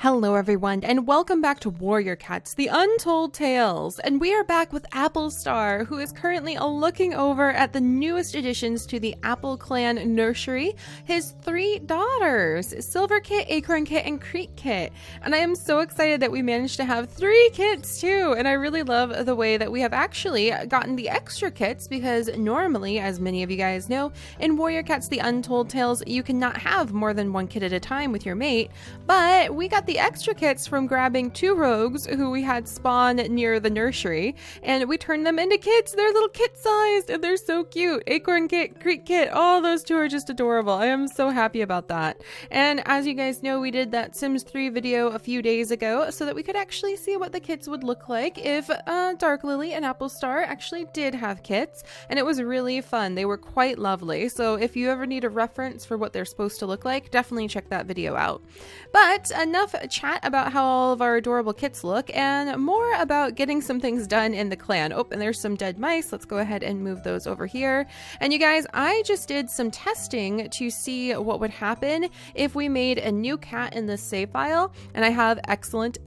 Hello everyone, and welcome back to Warrior Cats, the Untold Tales, and we are back with Applestar, who is currently looking over at the newest additions to the Appleclan nursery, his 3 daughters, Silverkit, Acornkit, and Creekkit, and I am so excited that we managed to have 3 kits too, and I really love the way that we have actually gotten the extra kits, because normally, as many of you guys know, in Warrior Cats, the Untold Tales, you cannot have more than 1 kit at a time with your mate, but we got the extra kits from grabbing 2 rogues who we had spawn near the nursery, and we turned them into kits. They're little kit sized and they're so cute. Acornkit, Creekkit, all those 2 are just adorable. I am so happy about that. And as you guys know, we did that Sims 3 video a few days ago so that we could actually see what the kits would look like if Dark Lily and Applestar actually did have kits, and it was really fun. They were quite lovely, so if you ever need a reference for what they're supposed to look like, definitely check that video out. But enough chat about how all of our adorable kits look, and more about getting some things done in the clan. Oh, and there's some dead mice. Let's go ahead and move those over here. And you guys, I just did some testing to see what would happen if we made a new cat in this save file, and I have excellent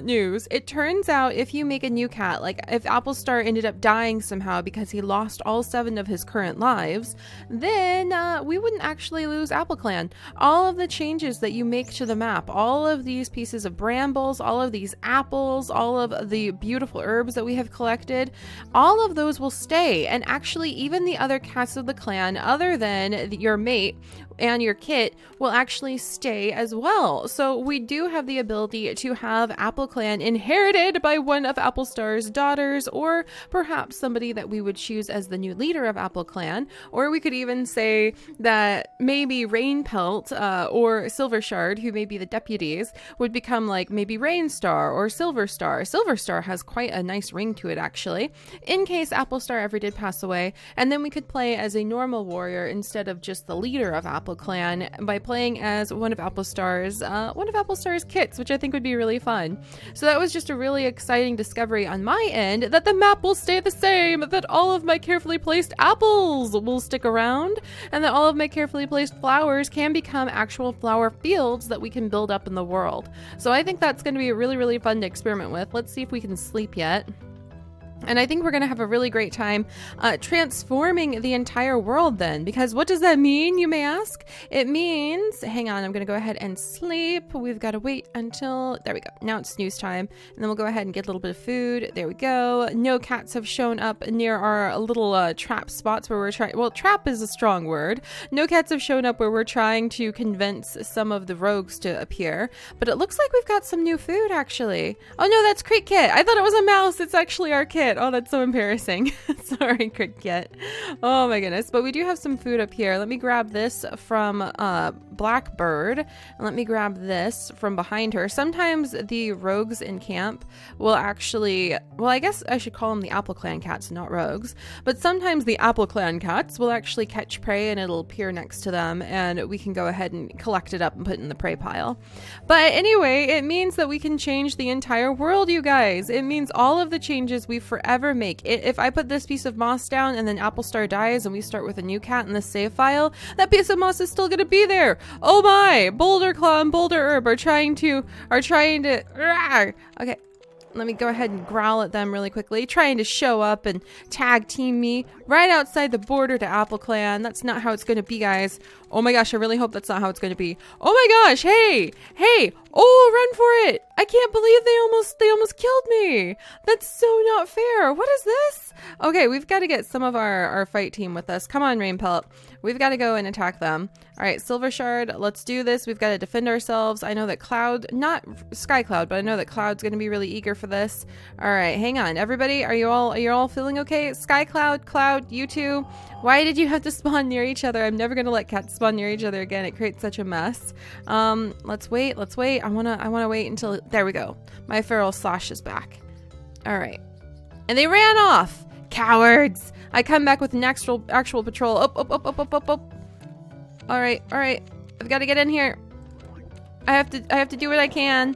news. It turns out if you make a new cat, like if Applestar ended up dying somehow because he lost all 7 of his current lives, then we wouldn't actually lose Appleclan. All of the changes that you make to the map, all of these pieces of brambles, all of these apples, all of the beautiful herbs that we have collected, all of those will stay, and actually even the other cats of the clan other than your mate and your kit will actually stay as well. So we do have the ability to have Appleclan inherited by one of Applestar's daughters, or perhaps somebody that we would choose as the new leader of Appleclan, or we could even say that maybe Rainpelt or Silvershard, who may be the deputies, would become like maybe Rainstar or Silverstar. Silverstar has quite a nice ring to it actually, in case Applestar ever did pass away, and then we could play as a normal warrior instead of just the leader of Appleclan by playing as one of Applestar's kits, which I think would be really fun. So that was just a really exciting discovery on my end, that the map will stay the same, that all of my carefully placed apples will stick around, and that all of my carefully placed flowers can become actual flower fields that we can build up in the world. So I think that's going to be really fun to experiment with. Let's see if we can sleep yet. And I think we're going to have a really great time transforming the entire world then, because what does that mean, you may ask? It means, hang on, I'm going to go ahead and sleep. We've got to wait until, there we go. Now it's snooze time. And then we'll go ahead and get a little bit of food. There we go. No cats have shown up near our little trap spots where we're trying, well, trap is a strong word. No cats have shown up where we're trying to convince some of the rogues to appear. But it looks like we've got some new food actually. Oh no, that's Creekkit. I thought it was a mouse. It's actually our kit. Oh, that's so embarrassing. Sorry, Creekkit. Oh my goodness. But we do have some food up here. Let me grab this from Blackbird, and let me grab this from behind her. Sometimes the rogues in camp will actually, well, I guess I should call them the Appleclan cats, not rogues, but sometimes the Appleclan cats will actually catch prey and it'll appear next to them, and we can go ahead and collect it up and put it in the prey pile. But anyway, it means that we can change the entire world, you guys. It means all of the changes we forever make. If I put this piece of moss down and then Applestar dies and we start with a new cat in the save file, that piece of moss is still going to be there. Oh my! Boulder Claw and Boulder Herb are trying to okay, let me go ahead and growl at them really quickly, trying to show up and tag team me right outside the border to Appleclan. That's not how it's going to be, guys. Oh my gosh, I really hope that's not how it's going to be. Oh my gosh, hey, oh, run for it. I can't believe they almost killed me. That's so not fair. What is this? Okay, we've got to get some of our fight team with us. Come on, Rainpelt. We've got to go and attack them. All right, Silvershard, let's do this. We've got to defend ourselves. I know that Cloud, not Sky Cloud, but I know that Cloud's going to be really eager for this. All right, hang on. Everybody, are you all feeling okay? Sky Cloud, you two. Why did you have to spawn near each other? I'm never going to let cats spawn near each other again. It creates such a mess. Let's wait. I want to wait until, there we go. My feral slash is back. All right. And they ran off. Cowards. I come back with an actual patrol. Up. All right. I've got to get in here. I have to do what I can.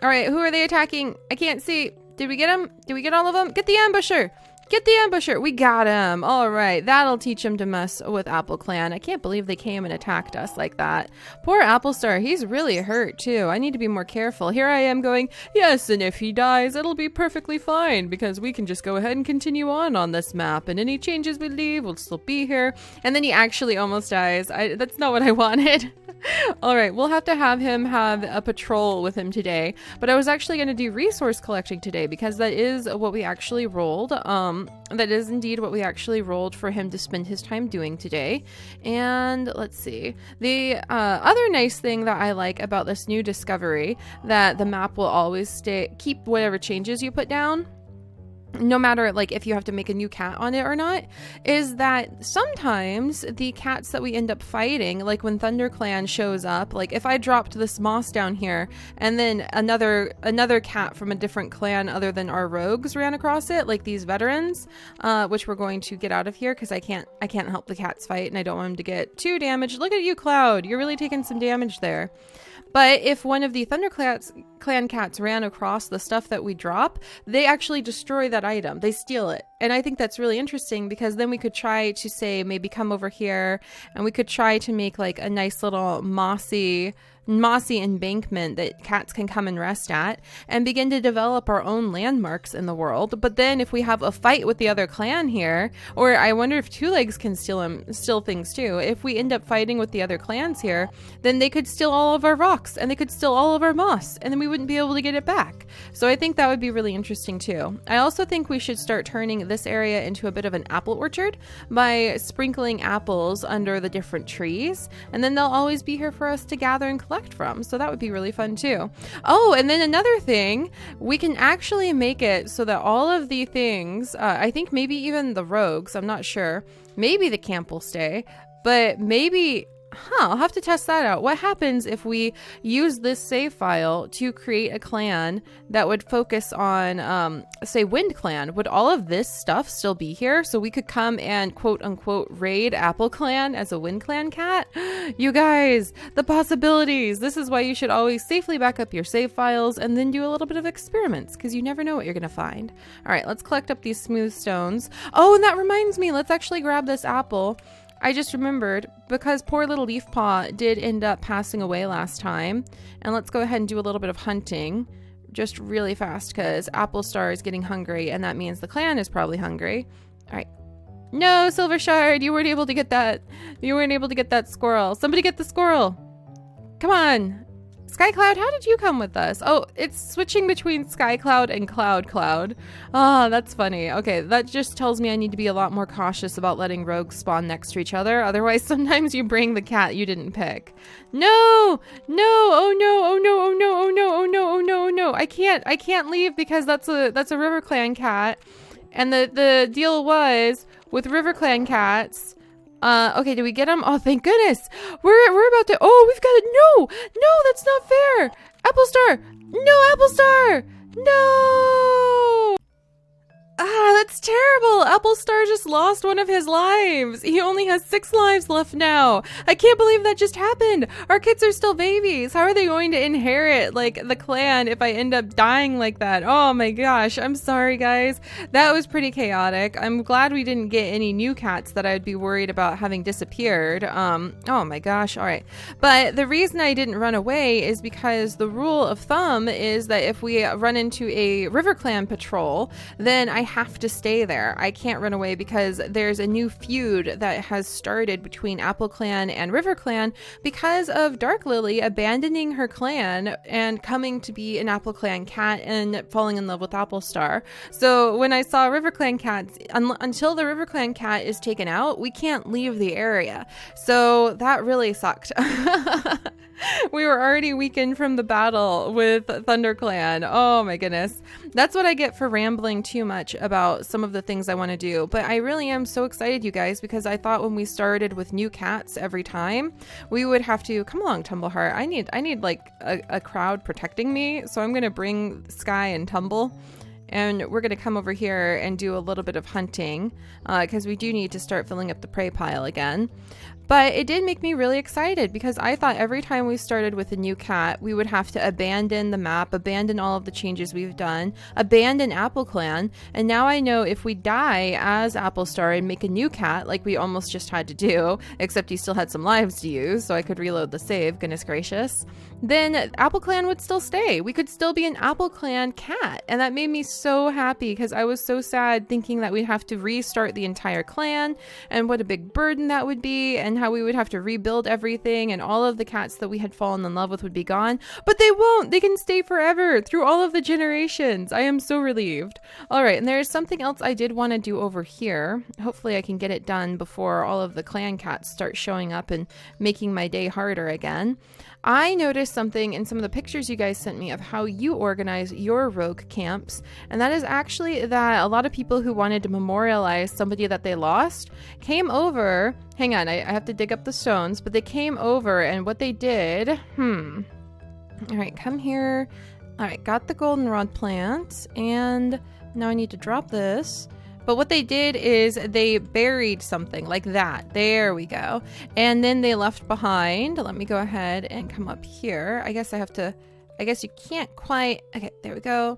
All right. Who are they attacking? I can't see. Did we get them? Did we get all of them? Get the ambusher. Get the ambusher. We got him. All right. That'll teach him to mess with Appleclan. I can't believe they came and attacked us like that. Poor Applestar. He's really hurt too. I need to be more careful. Here I am going, yes, and if he dies, it'll be perfectly fine because we can just go ahead and continue on this map, and any changes we leave will still be here. And then he actually almost dies. That's not what I wanted. All right, we'll have to have him have a patrol with him today, but I was actually going to do resource collecting today because that is what we actually rolled. That is indeed what we actually rolled for him to spend his time doing today. And let's see, the other nice thing that I like about this new discovery, that the map will always keep whatever changes you put down, no matter like if you have to make a new cat on it or not, is that sometimes the cats that we end up fighting, like when ThunderClan shows up, like if I dropped this moss down here and then another cat from a different clan other than our rogues ran across it, like these veterans, which we're going to get out of here because I can't help the cats fight and I don't want them to get too damaged. Look at you, Cloud. You're really taking some damage there. But if one of the ThunderClan cats ran across the stuff that we drop, they actually destroy that item. They steal it. And I think that's really interesting because then we could try to say, maybe come over here and we could try to make like a nice little mossy embankment that cats can come and rest at and begin to develop our own landmarks in the world. But then if we have a fight with the other clan here, or I wonder if Two Legs can steal things too. If we end up fighting with the other clans here, then they could steal all of our rocks and they could steal all of our moss and then we wouldn't be able to get it back. So I think that would be really interesting too. I also think we should start turning this area into a bit of an apple orchard by sprinkling apples under the different trees, and then they'll always be here for us to gather and collect from. So that would be really fun too. Oh, and then another thing, we can actually make it so that all of the things, I think maybe even the rogues, I'm not sure, maybe the camp will stay, but maybe, I'll have to test that out. What happens if we use this save file to create a clan that would focus on, say, WindClan? Would all of this stuff still be here? So we could come and quote unquote raid Appleclan as a WindClan cat? You guys, the possibilities. This is why you should always safely back up your save files and then do a little bit of experiments because you never know what you're going to find. All right, let's collect up these smooth stones. Oh, and that reminds me, let's actually grab this apple. I just remembered because poor little Leaf Paw did end up passing away last time. And let's go ahead and do a little bit of hunting just really fast because Applestar is getting hungry and that means the clan is probably hungry. All right. No, Silver Shard, you weren't able to get that. You weren't able to get that squirrel. Somebody get the squirrel. Come on. Skycloud, how did you come with us? Oh, it's switching between Skycloud and Cloud. Oh, that's funny. Okay, that just tells me I need to be a lot more cautious about letting rogues spawn next to each other. Otherwise, sometimes you bring the cat you didn't pick. No! Oh no. I can't leave because that's a RiverClan cat. And the deal was with RiverClan cats. Okay, did we get him? Oh, thank goodness. We're about to, we've got it. No, that's not fair. Applestar. No, Applestar. No. That's terrible. Applestar just lost one of his lives. He only has 6 lives left now. I can't believe that just happened. Our kids are still babies. How are they going to inherit like the clan if I end up dying like that? Oh my gosh. I'm sorry, guys. That was pretty chaotic. I'm glad we didn't get any new cats that I'd be worried about having disappeared. Oh my gosh. All right. But the reason I didn't run away is because the rule of thumb is that if we run into a RiverClan patrol, then I have to stay there. I can't run away because there's a new feud that has started between Appleclan and RiverClan because of Dark Lily abandoning her clan and coming to be an Appleclan cat and falling in love with Applestar. So when I saw RiverClan cats, until the RiverClan cat is taken out, we can't leave the area. So that really sucked. We were already weakened from the battle with ThunderClan. Oh my goodness. That's what I get for rambling too much about some of the things I want to do. But I really am so excited, you guys, because I thought when we started with new cats every time, we would have to, come along, Tumbleheart. I need like a crowd protecting me. So I'm going to bring Sky and Tumble. And we're going to come over here and do a little bit of hunting because we do need to start filling up the prey pile again. But it did make me really excited because I thought every time we started with a new cat, we would have to abandon the map, abandon all of the changes we've done, abandon Appleclan. And now I know if we die as Applestar and make a new cat, like we almost just had to do, except he still had some lives to use, so I could reload the save, goodness gracious, then Appleclan would still stay. We could still be an Appleclan cat. And that made me so happy because I was so sad thinking that we'd have to restart the entire clan and what a big burden that would be and how we would have to rebuild everything and all of the cats that we had fallen in love with would be gone. But they won't. They can stay forever through all of the generations. I am so relieved. All right. And there's something else I did want to do over here. Hopefully I can get it done before all of the clan cats start showing up and making my day harder again. I noticed something in some of the pictures you guys sent me of how you organize your rogue camps, and that is actually that a lot of people who wanted to memorialize somebody that they lost came over. Hang on, I have to dig up the stones, but they came over and what they did, all right, come here. All right, got the goldenrod plant, and now I need to drop this. But what they did is they buried something like that. There we go. And then they left behind. Let me go ahead and come up here. I guess you can't quite. Okay, there we go.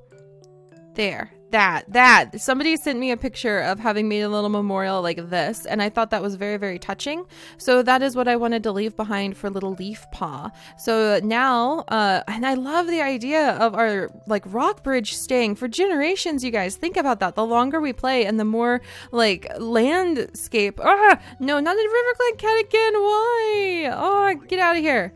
There. That. Somebody sent me a picture of having made a little memorial like this, and I thought that was very, very touching. So that is what I wanted to leave behind for little Leaf Paw. So now, and I love the idea of our like rock bridge staying for generations, you guys. Think about that. The longer we play and the more like landscape. No, not a RiverClan cat again. Why? Oh, get out of here.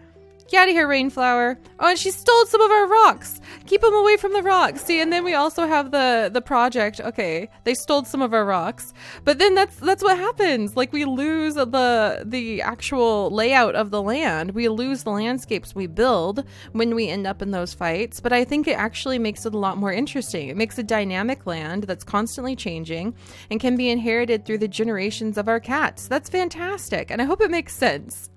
Get out of here, Rainflower. Oh, and she stole some of our rocks. Keep them away from the rocks. See, and then we also have the project. Okay, they stole some of our rocks. But then that's what happens. Like we lose the actual layout of the land. We lose the landscapes we build when we end up in those fights. But I think it actually makes it a lot more interesting. It makes a dynamic land that's constantly changing and can be inherited through the generations of our cats. That's fantastic. And I hope it makes sense.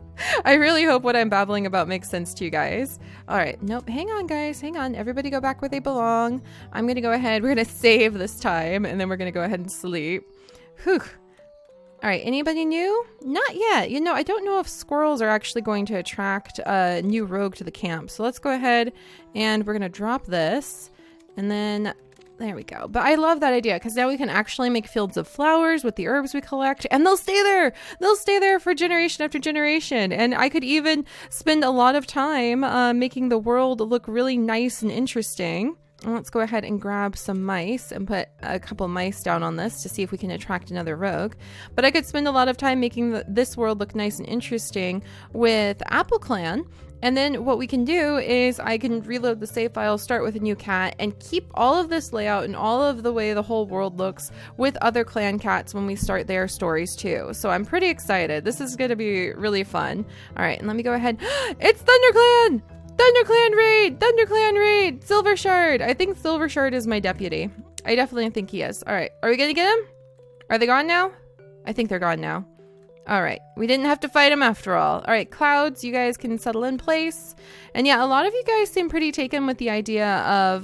I really hope what I'm babbling about makes sense to you guys. All right. Nope. Hang on, guys. Hang on. Everybody go back where they belong. I'm going to go ahead. We're going to save this time, and then we're going to go ahead and sleep. Whew. All right. Anybody new? Not yet. You know, I don't know if squirrels are actually going to attract a new rogue to the camp. So let's go ahead, and we're going to drop this, and then... There we go. But I love that idea because now we can actually make fields of flowers with the herbs we collect, and they'll stay there. They'll stay there for generation after generation. And I could even spend a lot of time making the world look really nice and interesting. And let's go ahead and grab some mice and put a couple mice down on this to see if we can attract another rogue. But I could spend a lot of time making this world look nice and interesting with Appleclan. And then what we can do is I can reload the save file, start with a new cat, and keep all of this layout and all of the way the whole world looks with other clan cats when we start their stories too. So I'm pretty excited. This is going to be really fun. All right, and let me go ahead. It's ThunderClan! ThunderClan raid! ThunderClan raid! Silver Shard! I think Silver Shard is my deputy. I definitely think he is. All right, are we going to get him? Are they gone now? I think they're gone now. All right, we didn't have to fight him after all. All right, clouds, you guys can settle in place. And yeah, a lot of you guys seem pretty taken with the idea of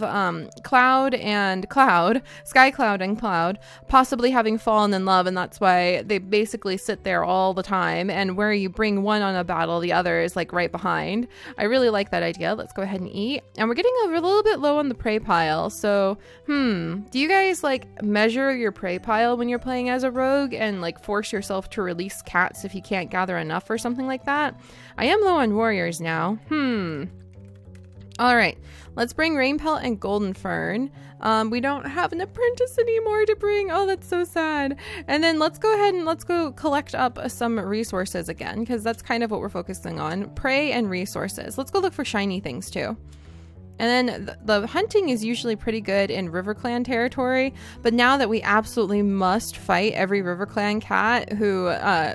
Cloud and Cloud, Sky Cloud and Cloud, possibly having fallen in love, and that's why they basically sit there all the time, and where you bring one on a battle, the other is like right behind. I really like that idea. Let's go ahead and eat. And we're getting a little bit low on the prey pile, so do you guys like measure your prey pile when you're playing as a rogue and like force yourself to release cats if you can't gather enough or something like that? I am low on warriors now. All right, let's bring Rainpelt and Golden Fern. We don't have an apprentice anymore to bring. Oh, that's so sad. And then let's go ahead and let's go collect up some resources again, because that's kind of what we're focusing on. Prey and resources. Let's go look for shiny things too. And then the hunting is usually pretty good in RiverClan territory, but now that we absolutely must fight every RiverClan cat who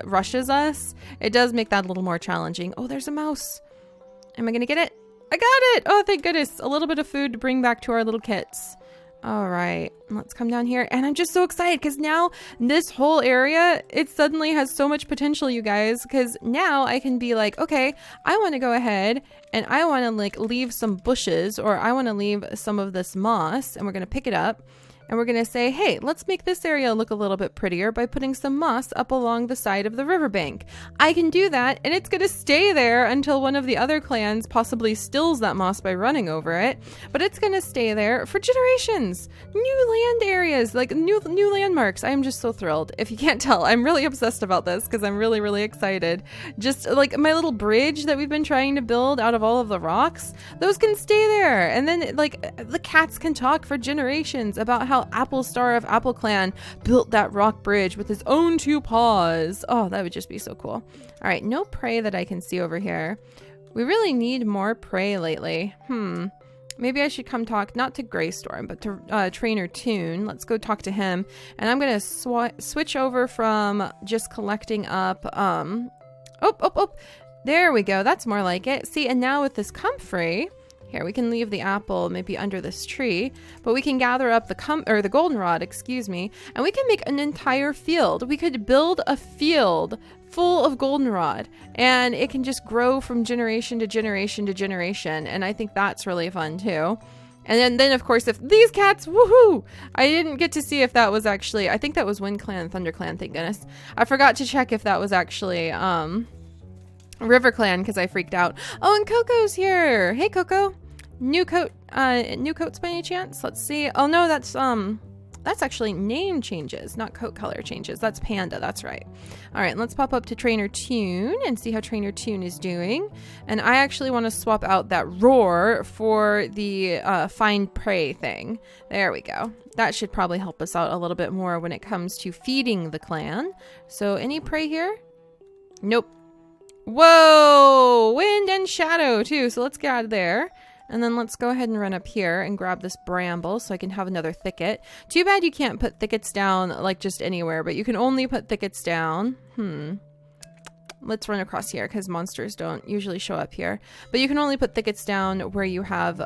rushes us, it does make that a little more challenging. Oh, there's a mouse. Am I gonna get it? I got it! Oh, thank goodness. A little bit of food to bring back to our little kits. All right, let's come down here. And I'm just so excited because now this whole area, it suddenly has so much potential, you guys, because now I can be like, okay, I want to go ahead and I want to like leave some bushes, or I want to leave some of this moss, and we're going to pick it up. and we're going to say, hey, let's make this area look a little bit prettier by putting some moss up along the side of the riverbank. I can do that, and it's going to stay there until one of the other clans possibly steals that moss by running over it, but it's going to stay there for generations. New land areas, like new landmarks. I am just so thrilled. If you can't tell, I'm really obsessed about this because I'm really, really excited. Just like my little bridge that we've been trying to build out of all of the rocks, those can stay there. And then like the cats can talk for generations about how Applestar of AppleClan built that rock bridge with his own 2 paws. Oh, that would just be so cool. All right, no prey that I can see over here. We really need more prey lately. Maybe I should come talk, not to Greystorm, but to Trainer Toon. Let's go talk to him. And I'm going to switch over from just collecting up, there we go. That's more like it. See, and now with this comfrey, here, we can leave the apple maybe under this tree, but we can gather up the goldenrod, excuse me, and we can make an entire field. We could build a field full of goldenrod, and it can just grow from generation to generation to generation, and I think that's really fun too. And then of course, if these cats, woohoo! I didn't get to see if that was actually, I think that was WindClan, ThunderClan, thank goodness. I forgot to check if that was actually, RiverClan because I freaked out. Oh, and Coco's here. Hey, Coco. New coats by any chance? Let's see. Oh no, that's actually name changes, not coat color changes. That's Panda, that's right. All right, let's pop up to Trainer Toon and see how Trainer Toon is doing. And I actually want to swap out that roar for the find prey thing. There we go. That should probably help us out a little bit more when it comes to feeding the clan. So any prey here? Nope. Whoa, wind and shadow too. So let's get out of there. And then let's go ahead and run up here and grab this bramble so I can have another thicket. Too bad you can't put thickets down like just anywhere, but you can only put thickets down. Let's run across here because monsters don't usually show up here. But you can only put thickets down where you have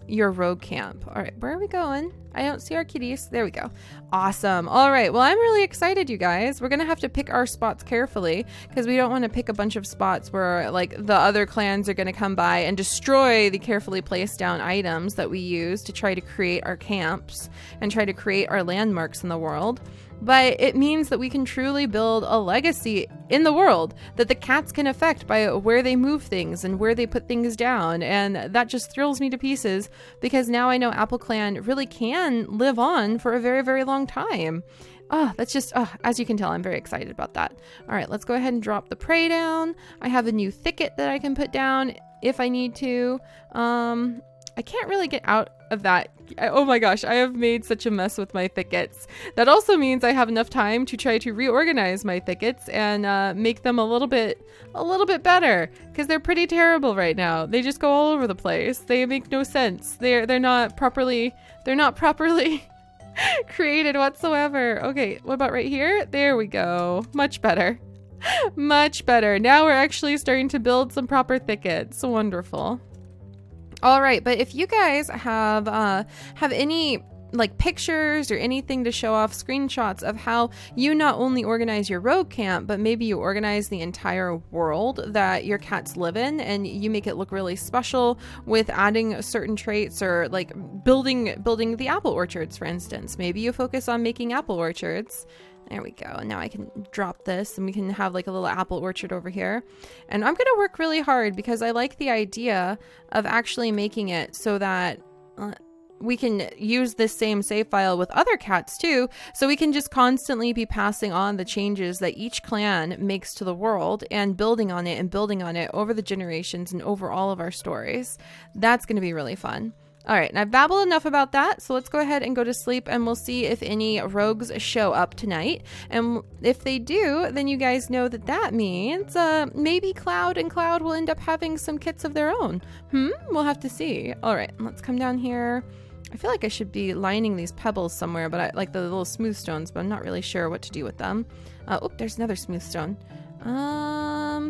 your rogue camp. All right, where are we going? I don't see our kitties. There we go. Awesome. All right, well, I'm really excited, you guys. We're going to have to pick our spots carefully because we don't want to pick a bunch of spots where like the other clans are going to come by and destroy the carefully placed down items that we use to try to create our camps and try to create our landmarks in the world. But it means that we can truly build a legacy in the world that the cats can affect by where they move things and where they put things down. And that just thrills me to pieces because now I know AppleClan really can live on for a very, very long time. That's just, as you can tell, I'm very excited about that. All right, let's go ahead and drop the prey down. I have a new thicket that I can put down if I need to. I can't really get out of that. Oh my gosh, I have made such a mess with my thickets. That also means I have enough time to try to reorganize my thickets and make them a little bit better because they're pretty terrible right now. They just go all over the place. They make no sense. They're not properly created whatsoever. Okay, what about right here? There we go. Much better. Much better. Now we're actually starting to build some proper thickets. Wonderful. All right, but if you guys have any like pictures or anything to show off, screenshots of how you not only organize your rogue camp, but maybe you organize the entire world that your cats live in and you make it look really special with adding certain traits or like building the apple orchards, for instance. Maybe you focus on making apple orchards. There we go. Now I can drop this and we can have like a little apple orchard over here. And I'm going to work really hard because I like the idea of actually making it so that we can use this same save file with other cats too. So we can just constantly be passing on the changes that each clan makes to the world and building on it over the generations and over all of our stories. That's going to be really fun. All right, and I've babbled enough about that, so let's go ahead and go to sleep, and we'll see if any rogues show up tonight. And if they do, then you guys know that that means maybe Cloud will end up having some kits of their own. We'll have to see. All right, let's come down here. I feel like I should be lining these pebbles somewhere, but I like the little smooth stones, but I'm not really sure what to do with them. Oh, there's another smooth stone. I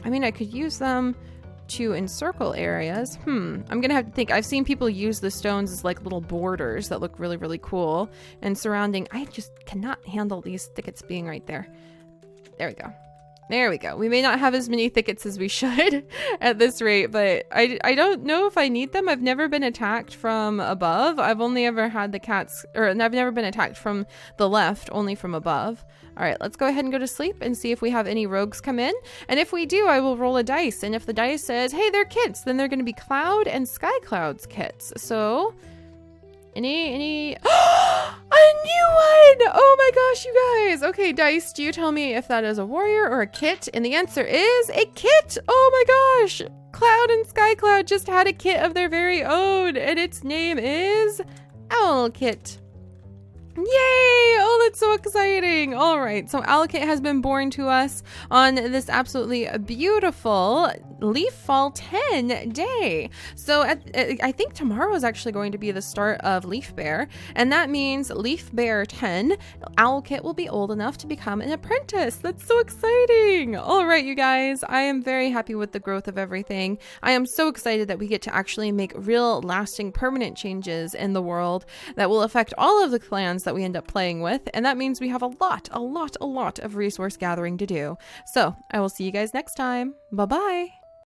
mean, I could use them to encircle areas. I'm gonna have to think. I've seen people use the stones as like little borders that look really, really cool and surrounding. I just cannot handle these thickets being right there. There we go. There we go. We may not have as many thickets as we should at this rate, but I don't know if I need them. I've never been attacked from above. I've only ever had the cats, or I've never been attacked from the left, only from above. All right, let's go ahead and go to sleep and see if we have any rogues come in. And if we do, I will roll a dice. And if the dice says, hey, they're kits, then they're going to be Cloud and Sky Cloud's kits. So... Any a new one! Oh my gosh, you guys! Okay, dice, do you tell me if that is a warrior or a kit? And the answer is a kit! Oh my gosh! Cloud and Sky Cloud just had a kit of their very own, and its name is Owlkit. Yay! Oh, that's so exciting. All right, so Owlkit has been born to us on this absolutely beautiful Leaf Fall 10 day. So I think tomorrow is actually going to be the start of Leaf Bear, and that means Leaf Bear 10, Owlkit will be old enough to become an apprentice. That's so exciting. All right, you guys, I am very happy with the growth of everything. I am so excited that we get to actually make real lasting permanent changes in the world that will affect all of the clans that we end up playing with, and that means we have a lot of resource gathering to do. So I will see you guys next time. Bye bye.